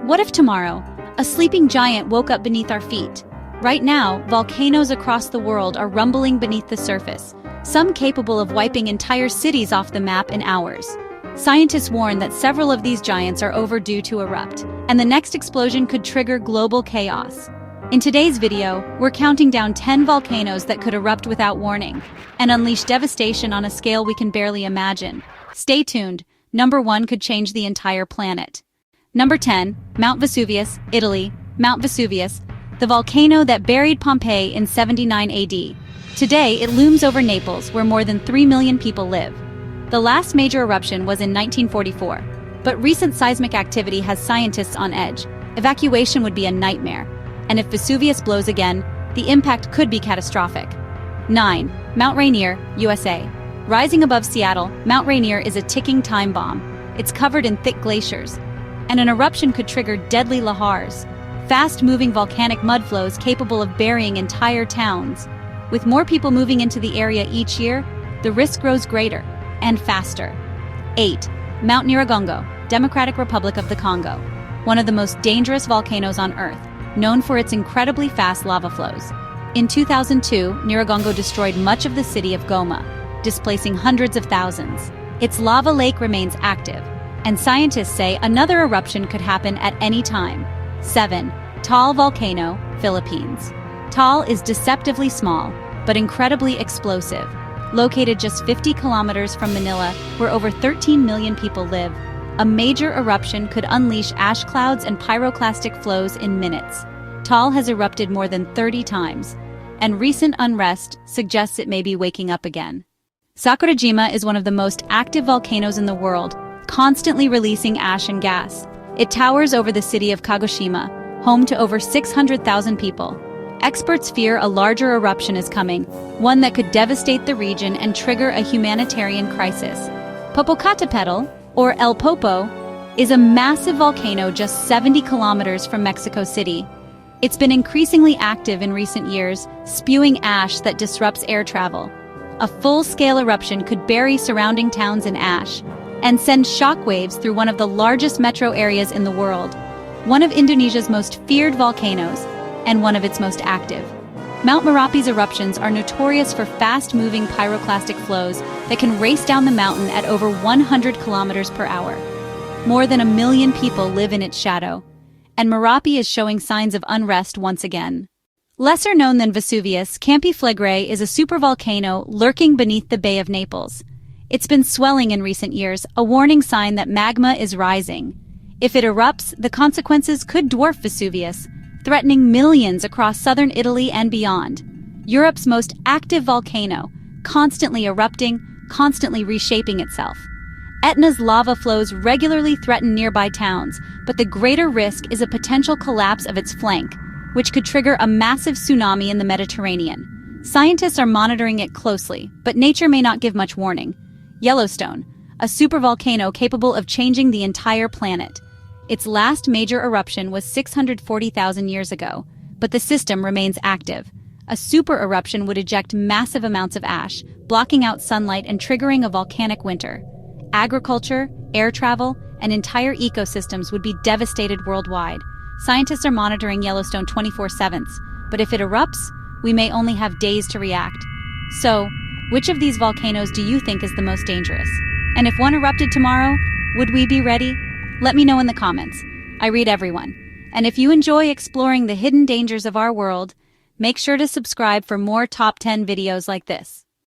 What if tomorrow, a sleeping giant woke up beneath our feet? Right now, volcanoes across the world are rumbling beneath the surface, some capable of wiping entire cities off the map in hours. Scientists warn that several of these giants are overdue to erupt, and the next explosion could trigger global chaos. In today's video, we're counting down 10 volcanoes that could erupt without warning and unleash devastation on a scale we can barely imagine. Stay tuned. Number 1 could change the entire planet. Number 10, Mount Vesuvius, Italy. Mount Vesuvius, the volcano that buried Pompeii in 79 AD. Today, it looms over Naples, where more than 3 million people live. The last major eruption was in 1944, but recent seismic activity has scientists on edge. Evacuation would be a nightmare, and if Vesuvius blows again, the impact could be catastrophic. 9. Mount Rainier, USA. Rising above Seattle, Mount Rainier is a ticking time bomb. It's covered in thick glaciers, and an eruption could trigger deadly lahars, fast-moving volcanic mudflows capable of burying entire towns. With more people moving into the area each year, the risk grows greater and faster. 8. Mount Nyiragongo, Democratic Republic of the Congo. One of the most dangerous volcanoes on Earth, known for its incredibly fast lava flows. In 2002, Nyiragongo destroyed much of the city of Goma, displacing hundreds of thousands. Its lava lake remains active, and scientists say another eruption could happen at any time. 7. Taal Volcano, Philippines. Taal is deceptively small, but incredibly explosive. Located just 50 kilometers from Manila, where over 13 million people live, a major eruption could unleash ash clouds and pyroclastic flows in minutes. Taal has erupted more than 30 times, and recent unrest suggests it may be waking up again. Sakurajima is one of the most active volcanoes in the world, constantly releasing ash and gas. It towers over the city of Kagoshima, home to over 600,000 people. Experts fear a larger eruption is coming, one that could devastate the region and trigger a humanitarian crisis. Popocatépetl, or El Popo, is a massive volcano just 70 kilometers from Mexico City. It's been increasingly active in recent years, spewing ash that disrupts air travel. A full-scale eruption could bury surrounding towns in ash and send shockwaves through one of the largest metro areas in the world, one of Indonesia's most feared volcanoes, and one of its most active. Mount Merapi's eruptions are notorious for fast-moving pyroclastic flows that can race down the mountain at over 100 kilometers per hour. More than 1 million people live in its shadow, and Merapi is showing signs of unrest once again. Lesser known than Vesuvius, Campi Flegrei is a supervolcano lurking beneath the Bay of Naples. It's been swelling in recent years, a warning sign that magma is rising. If it erupts, the consequences could dwarf Vesuvius, threatening millions across southern Italy and beyond. Europe's most active volcano, constantly erupting, constantly reshaping itself. Etna's lava flows regularly threaten nearby towns, but the greater risk is a potential collapse of its flank, which could trigger a massive tsunami in the Mediterranean. Scientists are monitoring it closely, but nature may not give much warning. Yellowstone, a supervolcano capable of changing the entire planet. Its last major eruption was 640,000 years ago, but the system remains active. A super eruption would eject massive amounts of ash, blocking out sunlight and triggering a volcanic winter. Agriculture, air travel, and entire ecosystems would be devastated worldwide. Scientists are monitoring Yellowstone 24/7, but if it erupts, we may only have days to react. So, which of these volcanoes do you think is the most dangerous? And if one erupted tomorrow, would we be ready? Let me know in the comments. I read everyone. And if you enjoy exploring the hidden dangers of our world, make sure to subscribe for more top 10 videos like this.